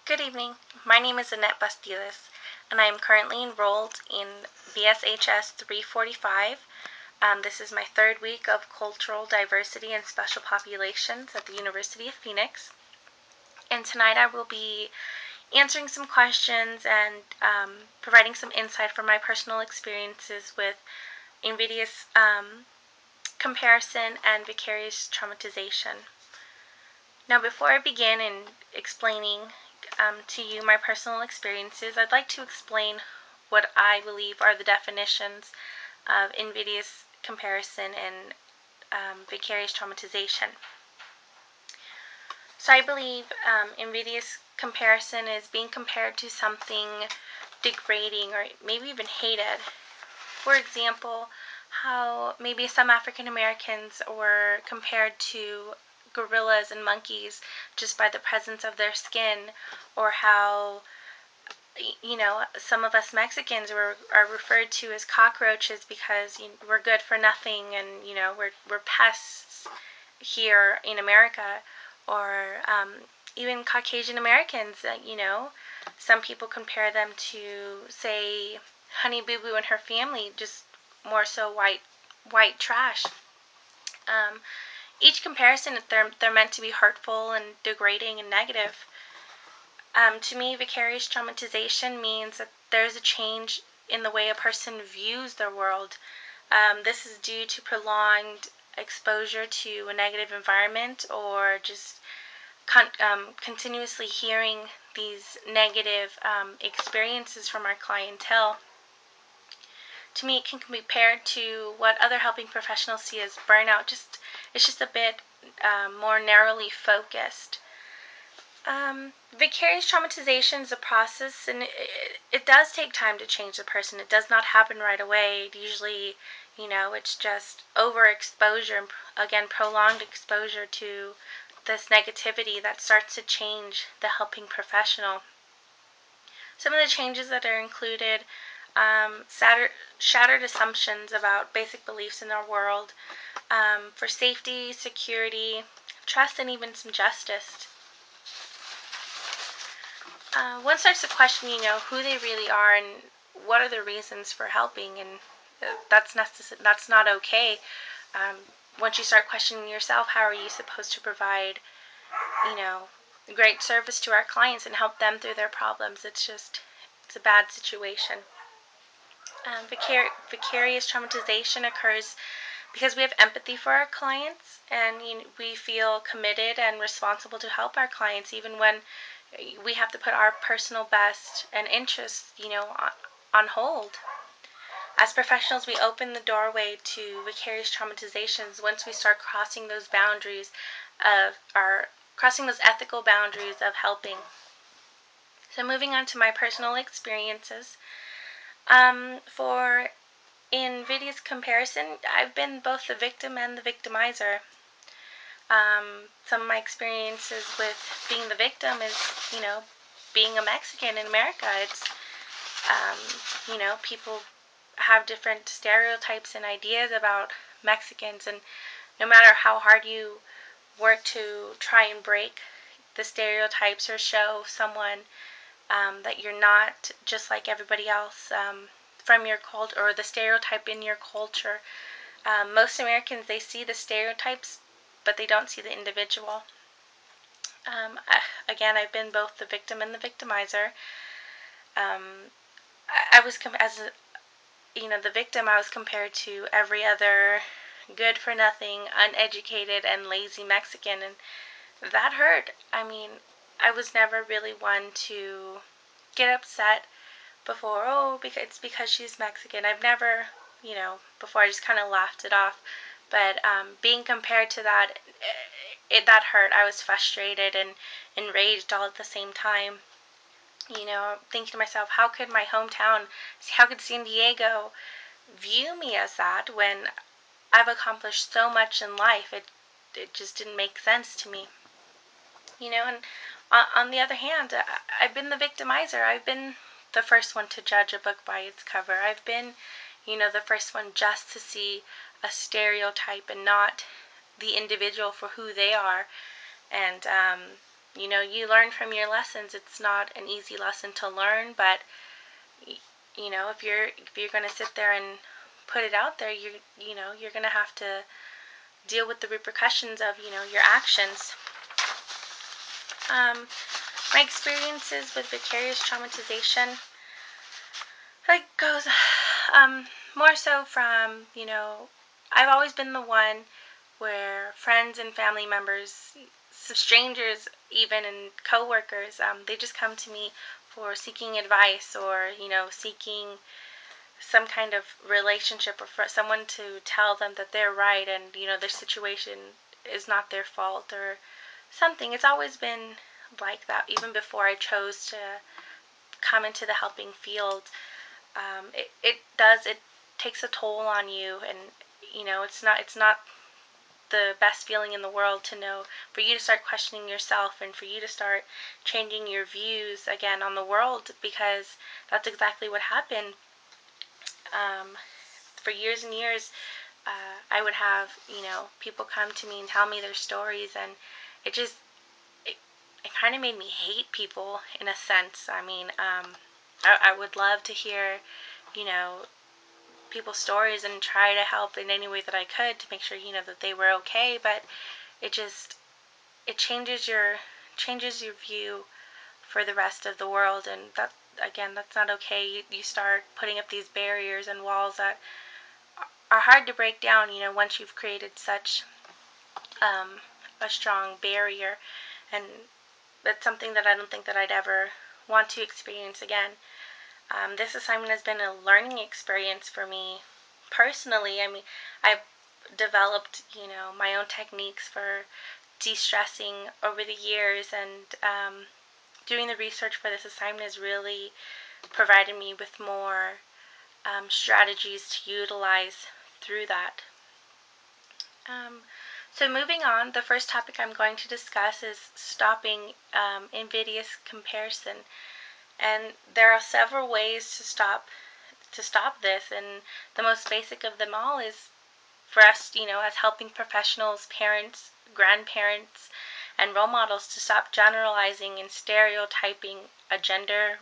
Good evening. My name is Annette Bastidas, and I am currently enrolled in BSHS 345. This is my third week of Cultural Diversity and Special Populations at the University of Phoenix. And tonight I will be answering some questions and providing some insight from my personal experiences with invidious comparison and vicarious traumatization. Now, before I begin in explaining to you my personal experiences, I'd like to explain what I believe are the definitions of invidious comparison and vicarious traumatization. So I believe invidious comparison is being compared to something degrading or maybe even hated. For example, how maybe some African Americans were compared to gorillas and monkeys just by the presence of their skin, or how some of us Mexicans are referred to as cockroaches because we're good for nothing, and we're pests here in America, or even Caucasian Americans. Some people compare them to, say, Honey Boo Boo and her family, just more so white trash. Each comparison, they're meant to be hurtful and degrading and negative. To me, vicarious traumatization means that there's a change in the way a person views their world. This is due to prolonged exposure to a negative environment, or just continuously hearing these negative experiences from our clientele. To me, it can be compared to what other helping professionals see as burnout. It's just a bit more narrowly focused. Vicarious traumatization is a process, and it does take time to change the person. It does not happen right away. Usually, it's just overexposure and, again, prolonged exposure to this negativity that starts to change the helping professional. Some of the changes that are included: shattered assumptions about basic beliefs in our world, for safety, security, trust, and even some justice. One starts to question, who they really are and what are the reasons for helping, and that's not okay. Once you start questioning yourself, how are you supposed to provide, great service to our clients and help them through their problems? It's a bad situation. Vicarious traumatization occurs because we have empathy for our clients, and we feel committed and responsible to help our clients, even when we have to put our personal best and interests, on hold. As professionals, we open the doorway to vicarious traumatizations once we start crossing those ethical boundaries of helping. So moving on to my personal experiences, for invidious comparison, I've been both the victim and the victimizer. Some of my experiences with being the victim is, being a Mexican in America. It's, people have different stereotypes and ideas about Mexicans, and no matter how hard you work to try and break the stereotypes or show someone that you're not just like everybody else, from your culture, or the stereotype in your culture. Most Americans, they see the stereotypes, but they don't see the individual. Again, I've been both the victim and the victimizer. I was the victim. I was compared to every other good-for-nothing, uneducated, and lazy Mexican, and that hurt. I was never really one to get upset before, it's because she's Mexican. I've never, before, I just kind of laughed it off. But being compared to that, that hurt. I was frustrated and enraged all at the same time. Thinking to myself, how could San Diego view me as that when I've accomplished so much in life? It just didn't make sense to me. And on the other hand, I've been the victimizer. I've been the first one to judge a book by its cover. I've been, the first one just to see a stereotype and not the individual for who they are. And, you learn from your lessons. It's not an easy lesson to learn, but if you're going to sit there and put it out there, you're going to have to deal with the repercussions of your actions. My experiences with vicarious traumatization, like, goes more so from, I've always been the one where friends and family members, strangers even, and coworkers, they just come to me for seeking advice, or seeking some kind of relationship, or for someone to tell them that they're right, and their situation is not their fault or something. It's always been like that, even before I chose to come into the helping field. It takes a toll on you, and it's not the best feeling in the world to know, for you to start questioning yourself, and for you to start changing your views again on the world, because that's exactly what happened. For years and years, I would have people come to me and tell me their stories, and it just it kind of made me hate people in a sense. I mean, I would love to hear you know people's stories and try to help in any way that I could to make sure that they were okay, but it just it changes your view for the rest of the world, and that, again, that's not okay. You start putting up these barriers and walls that are hard to break down, once you've created such a strong barrier, and that's something that I don't think that I'd ever want to experience again. This assignment has been a learning experience for me personally. I mean, I've developed, my own techniques for de-stressing over the years, and doing the research for this assignment has really provided me with more strategies to utilize through that. So moving on, the first topic I'm going to discuss is stopping invidious comparison. And there are several ways to stop this, and the most basic of them all is for us, as helping professionals, parents, grandparents, and role models, to stop generalizing and stereotyping a gender,